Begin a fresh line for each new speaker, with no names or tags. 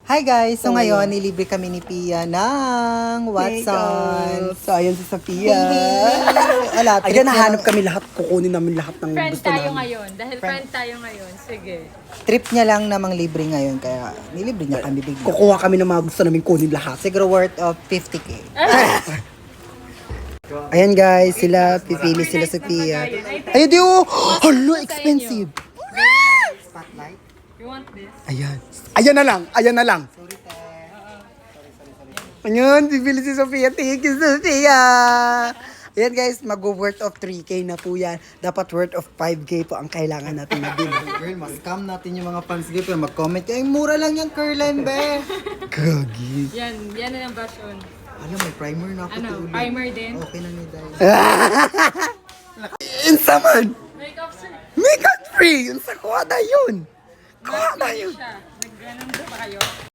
Hi guys! So ngayon, nilibre kami ni Pia ng Watson.
So, ayan si Sophia.
Wala, trip
Ayan,
niya
nahanap
lang-
kami lahat. Kukunin namin lahat ng
Friend
gusto
tayo
namin.
ngayon. Dahil friend tayo ngayon. Sige.
Trip niya lang namang libre ngayon, kaya nilibre niya kami bigla.
Kukuha kami ng mga gusto namin kunin lahat.
Siguro worth of 50k.
Ayan guys, sila, pipili sila Sophia. Ayun, di oh! Hala, expensive.
Spotlight?
You want this?
Ayan. Ayan na lang, ayan na lang. Ayan, bibili si Sophia. Thank you, Sophia. Ayan guys, mag-worth of 3K na po yan. Dapat worth of 5K po ang kailangan natin na bilhin.
Girl, mas-scam natin yung mga fans girl. Pero mag-comment kayo, mura lang yung Curlen, be.
Gagi.
Yan na ang version.
Alam, may primer na ako.
Ano,
tuloy.
primer din?
Okay na ni Day.
Insa man.
Makeup sir.
Makeup free. Insa, kuha na yun. Kuha na yun.
Siya. Nag-ganun ba kayo?